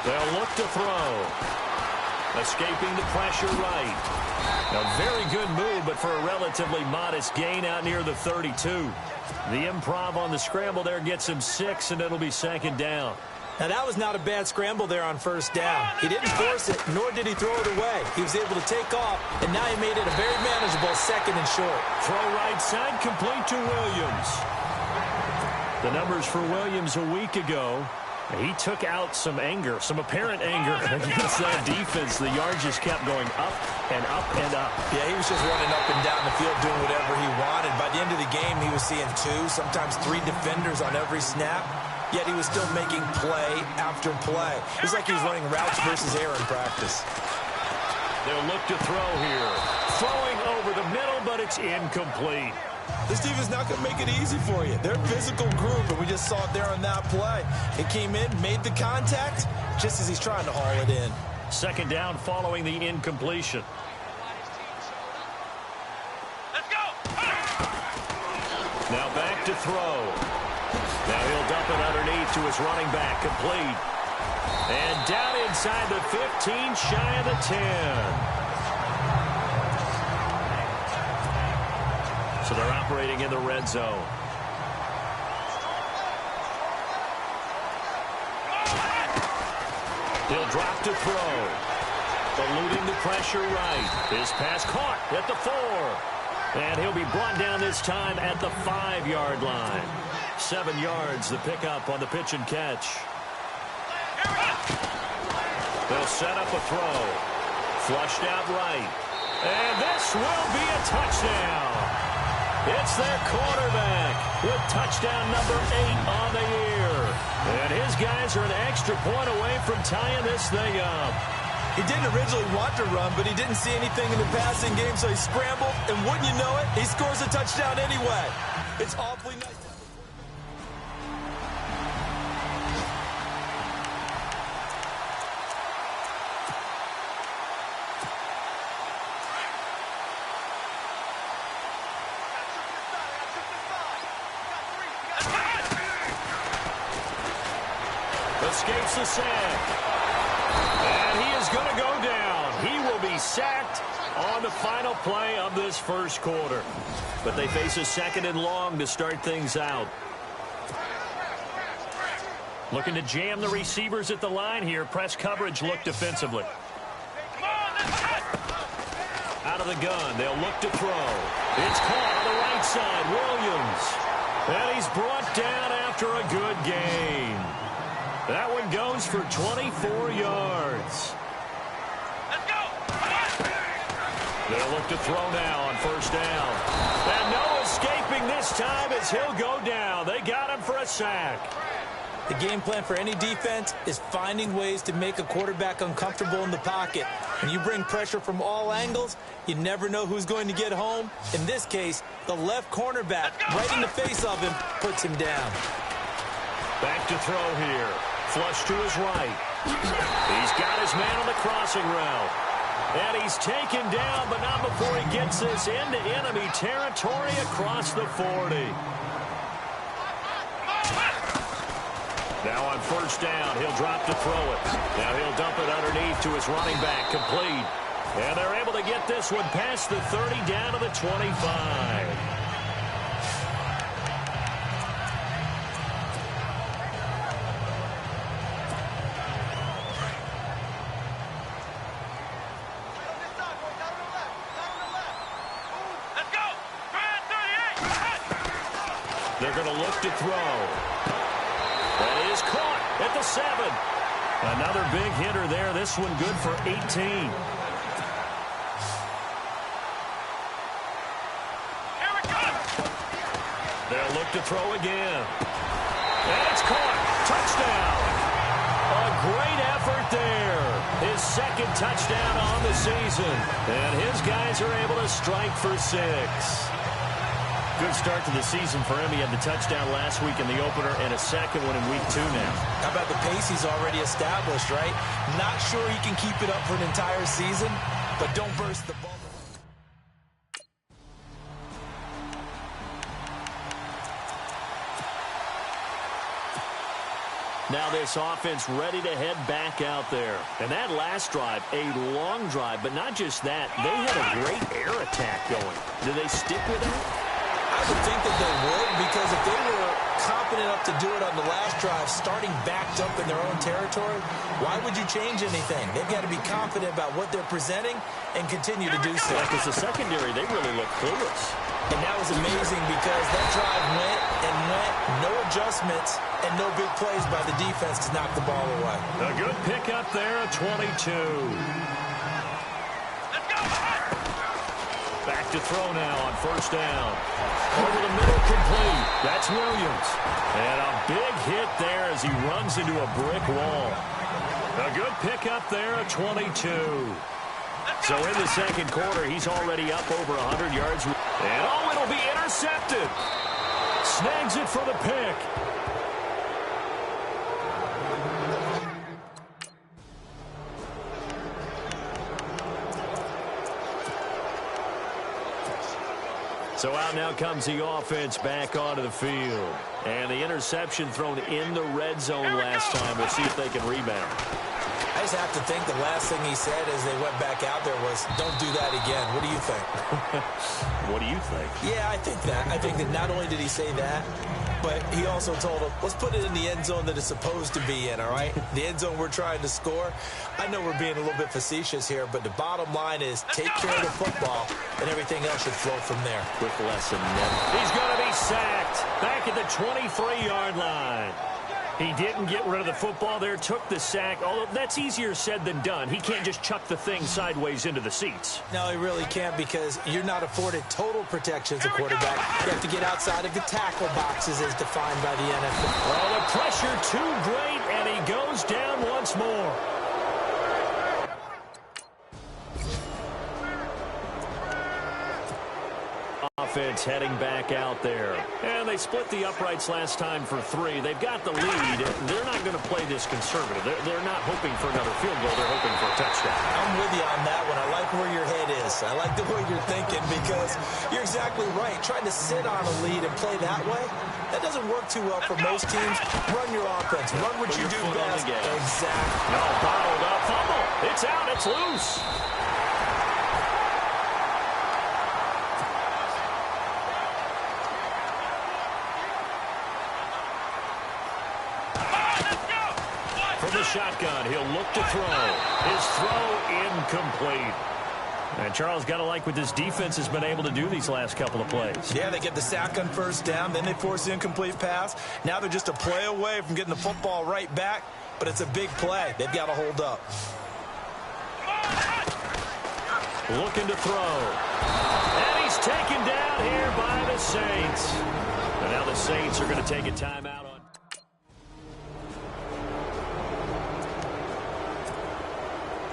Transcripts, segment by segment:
They'll look to throw. Escaping the pressure right. A very good move, but for a relatively modest gain out near the 32. The improv on the scramble there gets him 6, and it'll be second down. Now, that was not a bad scramble there on first down. He didn't force it, nor did he throw it away. He was able to take off, and now he made it a very manageable second and short. Throw right side, complete to Williams. The numbers for Williams a week ago, he took out some anger, some apparent anger against that defense. The yards just kept going up and up and up. Yeah, he was just running up and down the field doing whatever he wanted. By the end of the game, he was seeing 2, sometimes 3 defenders on every snap. Yet he was still making play after play. It was like he was running routes versus air in practice. They'll look to throw here. Throwing over the middle, but it's incomplete. This defense not going to make it easy for you. They're a physical group, and we just saw it there on that play. It came in, made the contact, just as he's trying to haul it in. Second down following the incompletion. Let's go! Now back to throw. Now he'll dump it underneath to his running back, complete. And down inside the 15, shy of the 10. So they're operating in the red zone. He'll drop to throw. Eluding the pressure right. His pass caught at the 4. And he'll be brought down this time at the 5-yard line. 7 yards, the pickup on the pitch and catch. They'll set up a throw. Flushed out right. And this will be a touchdown. It's their quarterback with touchdown number 8 on the year. And his guys are an extra point away from tying this thing up. He didn't originally want to run, but he didn't see anything in the passing game, so he scrambled. And wouldn't you know it, he scores a touchdown anyway. It's awfully nice. Escapes the sack. And he is going to go down. He will be sacked on the final play of this first quarter. But they face a second and long to start things out. Looking to jam the receivers at the line here. Press coverage look defensively. Out of the gun. They'll look to throw. It's caught on the right side. Williams. And he's brought down after a good gain. That one goes for 24 yards. Let's go! They'll look to throw now on first down. And no escaping this time as he'll go down. They got him for a sack. The game plan for any defense is finding ways to make a quarterback uncomfortable in the pocket. When you bring pressure from all angles, you never know who's going to get home. In this case, the left cornerback, right in the face of him, puts him down. Back to throw here. Flush to his right. He's got his man on the crossing route. And he's taken down, but not before he gets this into enemy territory across the 40. Now on first down, he'll drop to throw it. Now he'll dump it underneath to his running back, complete. And they're able to get this one past the 30 down to the 25. They're going to look to throw. That is caught at the 7. Another big hitter there. This one good for 18. Here it comes. They'll look to throw again. And it's caught. Touchdown. A great effort there. His second touchdown on the season. And his guys are able to strike for 6. Good start to the season for him. He had the touchdown last week in the opener and a second one in week 2 now. How about the pace he's already established, right? Not sure he can keep it up for an entire season, but don't burst the bubble. Now this offense ready to head back out there. And that last drive, a long drive, but not just that. They had a great air attack going. Do they stick with it? I would think that they would, because if they were confident enough to do it on the last drive, starting backed up in their own territory, why would you change anything? They've got to be confident about what they're presenting and continue to do so. Because the secondary, they really look clueless. And that was amazing because that drive went and went, no adjustments, and no big plays by the defense to knock the ball away. A good pickup there at 22. Back to throw now on first down. Over the middle, complete. That's Williams. And a big hit there as he runs into a brick wall. A good pickup there at 22. So in the second quarter, he's already up over 100 yards. And oh, it'll be intercepted. Snags it for the pick. So out now comes the offense back onto the field. And the interception thrown in the red zone last time. We'll see if they can rebound. I just have to think the last thing he said as they went back out there was, don't do that again. What do you think? What do you think? Yeah, I think that. I think that not only did he say that, but he also told him, let's put it in the end zone that it's supposed to be in, all right? The end zone we're trying to score. I know we're being a little bit facetious here, but the bottom line is take care of the football, and everything else should flow from there. Quick lesson never. He's going to be sacked back at the 23-yard line. He didn't get rid of the football there, took the sack. Although that's easier said than done. He can't just chuck the thing sideways into the seats. No, he really can't, because you're not afforded total protection as a quarterback. You have to get outside of the tackle boxes as defined by the NFL. Well, the pressure too great, and he goes down once more. Offense heading back out there. And they split the uprights last time for 3. They've got the lead. They're not going to play this conservative. They're not hoping for another field goal. They're hoping for a touchdown. I'm with you on that one. I like where your head is. I like the way you're thinking, because you're exactly right. Trying to sit on a lead and play that way, that doesn't work too well for most teams. Run your offense. Run what you do best. Exactly. No, bottled up. Fumble. It's out. It's loose. From the shotgun, he'll look to throw. His throw incomplete. And Charles, got to like what this defense has been able to do these last couple of plays. Yeah, they get the sack on first down, then they force the incomplete pass. Now they're just a play away from getting the football right back, but it's a big play. They've got to hold up. Looking to throw. And he's taken down here by the Saints. And now the Saints are going to take a timeout on.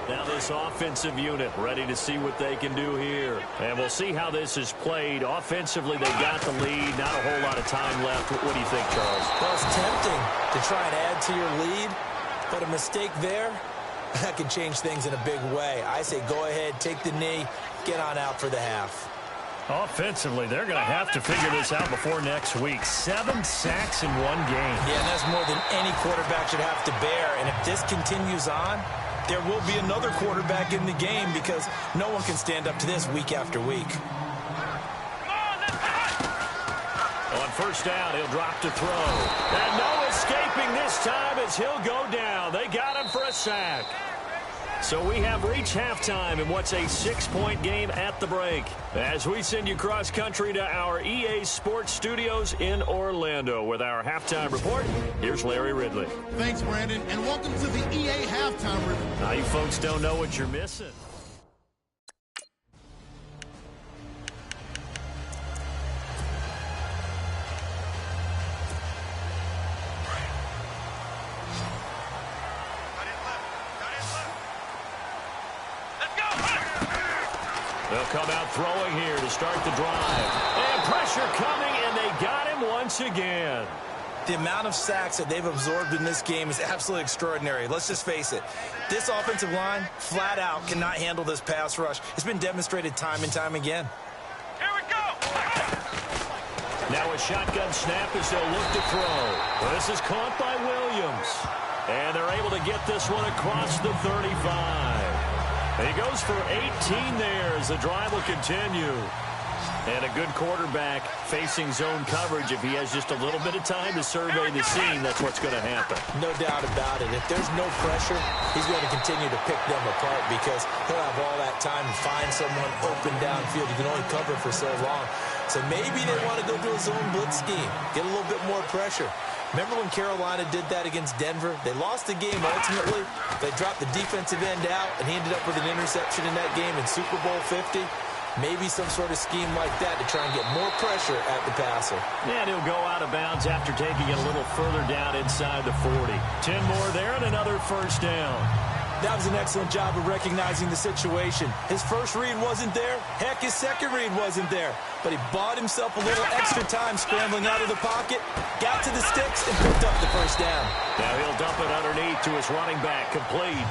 Now this offensive unit ready to see what they can do here. And we'll see how this is played. Offensively, they've got the lead. Not a whole lot of time left. What do you think, Charles? Well, it's tempting to try and add to your lead, but a mistake there, that can change things in a big way. I say go ahead, take the knee, get on out for the half. Offensively, they're going to have to figure this out before next week. 7 sacks in one game. Yeah, and that's more than any quarterback should have to bear. And if this continues on, there will be another quarterback in the game, because no one can stand up to this week after week. On first down, he'll drop to throw. And no escaping this time as he'll go down. They got him for a sack. So we have reached halftime in what's a 6-point game at the break. As we send you cross-country to our EA Sports Studios in Orlando with our halftime report, here's Larry Ridley. Thanks, Brandon, and welcome to the EA Halftime Report. Now, you folks don't know what you're missing. They'll come out throwing here to start the drive. And pressure coming, and they got him once again. The amount of sacks that they've absorbed in this game is absolutely extraordinary. Let's just face it. This offensive line, flat out, cannot handle this pass rush. It's been demonstrated time and time again. Here we go. Now a shotgun snap as they'll look to throw. This is caught by Williams. And they're able to get this one across the 35. He goes for 18 there as the drive will continue. And a good quarterback facing zone coverage. If he has just a little bit of time to survey the scene, that's what's going to happen. No doubt about it. If there's no pressure, he's going to continue to pick them apart because he'll have all that time to find someone open downfield. You can only cover for so long. So maybe they want to go to a zone blitz scheme, get a little bit more pressure. Remember when Carolina did that against Denver? They lost the game ultimately. They dropped the defensive end out, and he ended up with an interception in that game in Super Bowl 50. Maybe some sort of scheme like that to try and get more pressure at the passer. And he'll go out of bounds after taking it a little further down inside the 40. 10 more there and another first down. That was an excellent job of recognizing the situation. His first read wasn't there. Heck, his second read wasn't there. But he bought himself a little extra time scrambling out of the pocket, got to the sticks, and picked up the first down. Now he'll dump it underneath to his running back, complete.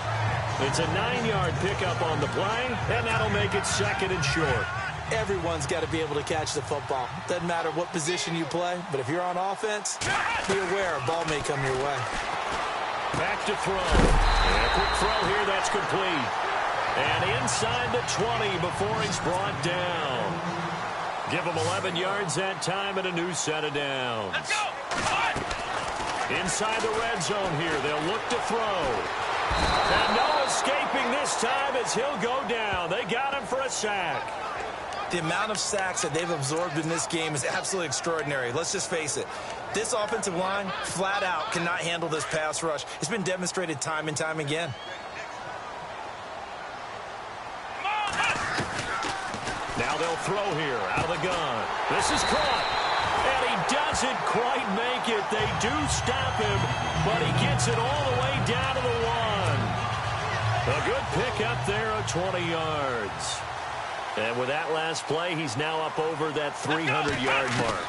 It's a 9-yard pickup on the play, and that'll make it second and short. Everyone's got to be able to catch the football. Doesn't matter what position you play, but if you're on offense, be aware a ball may come your way. Back to throw. And a quick throw here, that's complete. And inside the 20 before he's brought down. Give him 11 yards that time and a new set of downs. Let's go. Inside the red zone here, they'll look to throw. And no escaping this time as he'll go down. They got him for a sack. The amount of sacks that they've absorbed in this game is absolutely extraordinary. Let's just face it. This offensive line, flat out, cannot handle this pass rush. It's been demonstrated time and time again. Now they'll throw here out of the gun. This is caught. And he doesn't quite make it. They do stop him, but he gets it all the way down to the 1. A good pick up there of 20 yards. And with that last play, he's now up over that 300-yard mark.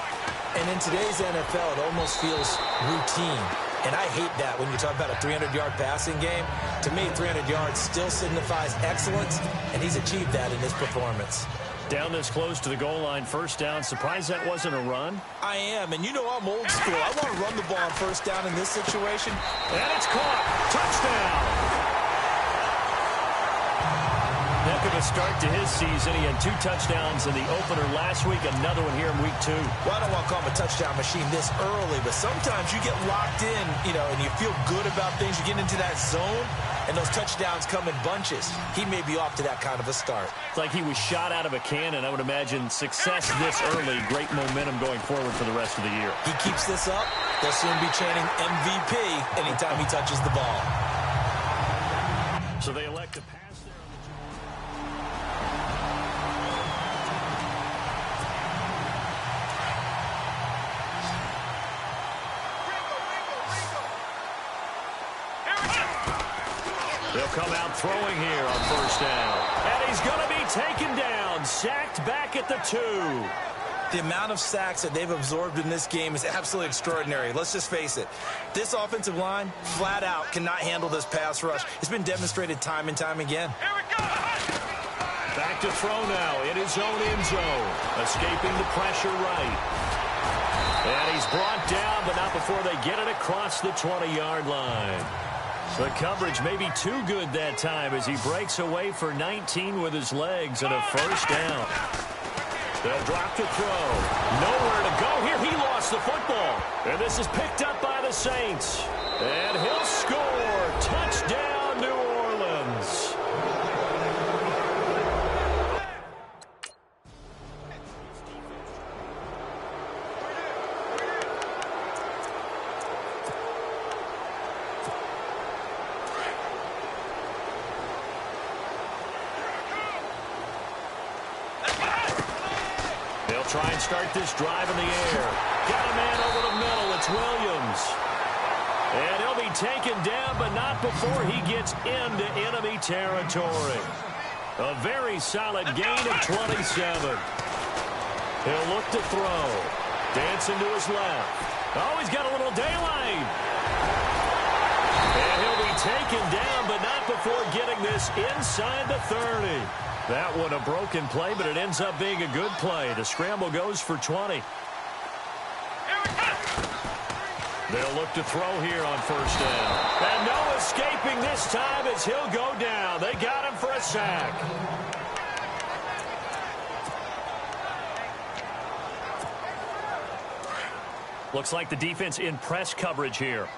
And in today's NFL, it almost feels routine. And I hate that when you talk about a 300-yard passing game. To me, 300 yards still signifies excellence, and he's achieved that in his performance. Down this close to the goal line, first down. Surprised that wasn't a run? I am, and you know I'm old school. I want to run the ball on first down in this situation. And it's caught. Touchdown. Heck of a start to his season. He had 2 touchdowns in the opener last week, another one here in week 2. Well, I don't want to call him a touchdown machine this early, but sometimes you get locked in, and you feel good about things. You get into that zone, and those touchdowns come in bunches. He may be off to that kind of a start. It's like he was shot out of a cannon. I would imagine success this early, great momentum going forward for the rest of the year. He keeps this up, they'll soon be chanting MVP anytime he touches the ball. So they elect to pass there. They'll come out throwing here on first down. And he's going to be taken down, sacked back at the 2. The amount of sacks that they've absorbed in this game is absolutely extraordinary. Let's just face it. This offensive line, flat out, cannot handle this pass rush. It's been demonstrated time and time again. Here we go. Back to throw now in his own end zone. Escaping the pressure right. And he's brought down, but not before they get it across the 20-yard line. The coverage may be too good that time as he breaks away for 19 with his legs and a first down. They'll drop to throw. Nowhere to go here. He lost the football. And this is picked up by the Saints. And he'll score. Touchdown, New Orleans. Try and start this drive in the air. Got a man over the middle. It's Williams. And he'll be taken down, but not before he gets into enemy territory. A very solid gain of 27. He'll look to throw. Dancing to his left. Oh, he's got a little daylight. And he'll be taken down, but not before getting this inside the 30. That one a broken play, but it ends up being a good play. The scramble goes for 20. They'll look to throw here on first down. And no escaping this time as he'll go down. They got him for a sack. Looks like the defense in press coverage here.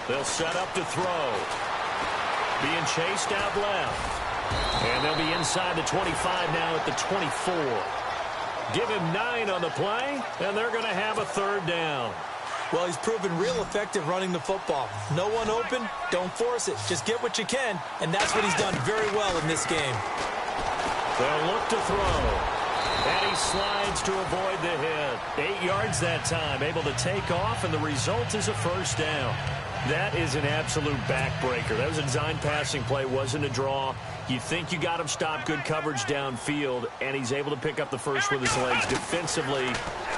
They'll set up to throw. Being chased out left. And they'll be inside the 25 now at the 24. Give him 9 on the play, and they're going to have a third down. Well, he's proven real effective running the football. No one open, don't force it. Just get what you can, and that's what he's done very well in this game. They'll look to throw. And he slides to avoid the hit. 8 yards that time, able to take off, and the result is a first down. That is an absolute backbreaker. That was a design passing play, wasn't a draw. You think you got him stopped, good coverage downfield, and he's able to pick up the first with his legs. Defensively,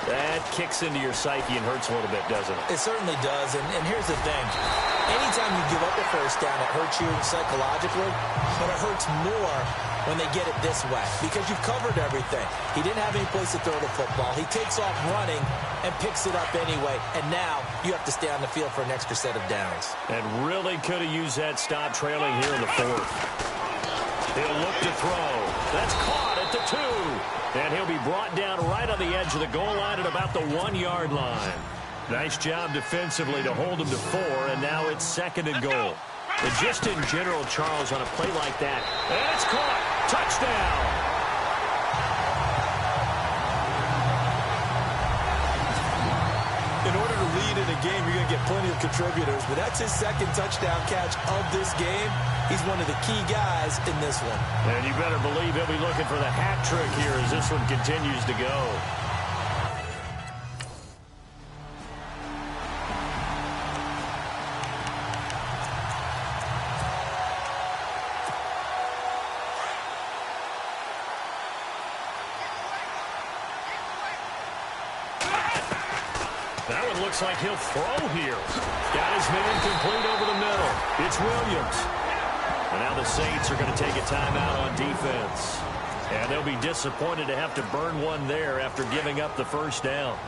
that kicks into your psyche and hurts a little bit, doesn't it? It certainly does, and here's the thing. Anytime you give up a first down, it hurts you psychologically, but it hurts more when they get it this way because you've covered everything. He didn't have any place to throw the football. He takes off running and picks it up anyway, and now you have to stay on the field for an extra set of downs. And really could have used that stop trailing here in the fourth. He'll look to throw. That's caught at the 2. And he'll be brought down right on the edge of the goal line at about the 1-yard line. Nice job defensively to hold him to 4, and now it's 2nd and goal. And just in general, Charles, on a play like that, and it's caught. Touchdown. In order to lead in a game, you're going to get plenty of contributors, but that's his 2nd touchdown catch of this game. He's one of the key guys in this one. And you better believe he'll be looking for the hat trick here as this one continues to go. That one looks like he'll throw here. Got his man complete over the middle. It's Williams. And now the Saints are going to take a timeout on defense. And they'll be disappointed to have to burn one there after giving up the first down.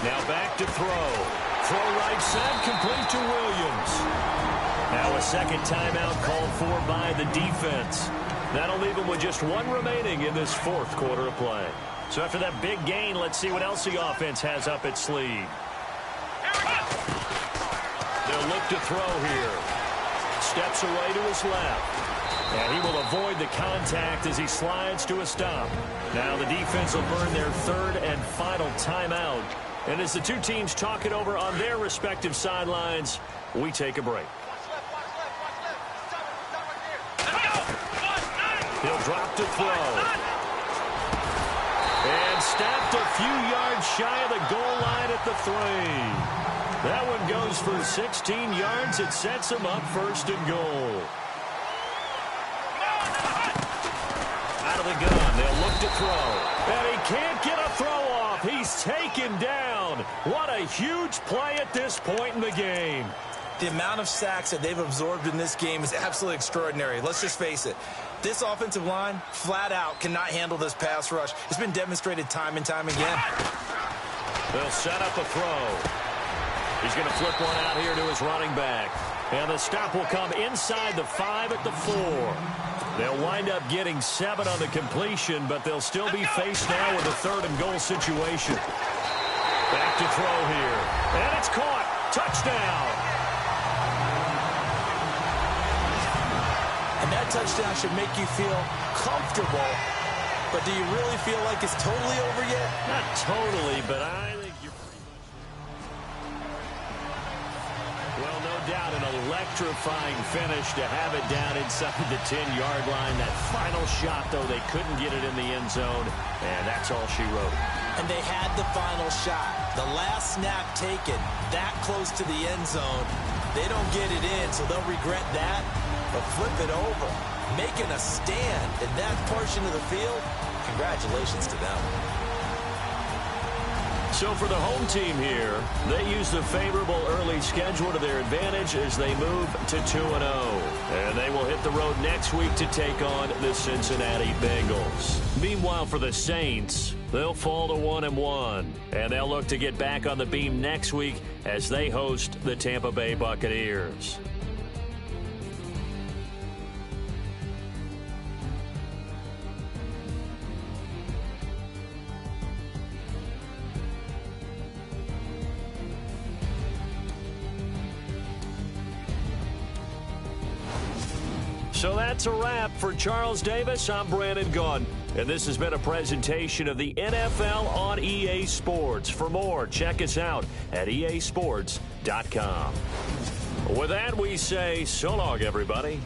Now back to throw. Throw right side, complete to Williams. Now a second timeout called for by the defense. That'll leave them with just 1 remaining in this 4th quarter of play. So after that big gain, let's see what else the offense has up its sleeve. They'll look to throw here. Steps away to his left. And he will avoid the contact as he slides to a stop. Now the defense will burn their 3rd and final timeout. And as the two teams talk it over on their respective sidelines, we take a break. He'll drop to throw. And stopped a few yards shy of the goal line at the 3. That one goes for 16 yards. It sets him up 1st and goal. Out of the gun, they'll look to throw. And he can't get a throw off. He's taken down. What a huge play at this point in the game. The amount of sacks that they've absorbed in this game is absolutely extraordinary. Let's just face it. This offensive line, flat out, cannot handle this pass rush. It's been demonstrated time and time again. They'll set up a throw. He's going to flip one out here to his running back. And the stop will come inside the 5 at the 4. They'll wind up getting 7 on the completion, but they'll still be faced now with a 3rd and goal situation. Back to throw here. And it's caught. Touchdown. And that touchdown should make you feel comfortable. But do you really feel like it's totally over yet? Not totally, but I think you're pretty much... Well, no doubt an electrifying finish to have it down inside the 10-yard line. That final shot, though, they couldn't get it in the end zone. And that's all she wrote. And they had the final shot. The last snap taken that close to the end zone. They don't get it in, so they'll regret that. But flip it over, making a stand in that portion of the field. Congratulations to them. So for the home team here, they use the favorable early schedule to their advantage as they move to 2-0. And they will hit the road next week to take on the Cincinnati Bengals. Meanwhile, for the Saints, they'll fall to 1-1. And they'll look to get back on the beam next week as they host the Tampa Bay Buccaneers. So that's a wrap. For Charles Davis, I'm Brandon Gaudin. And this has been a presentation of the NFL on EA Sports. For more, check us out at easports.com. With that, we say so long, everybody.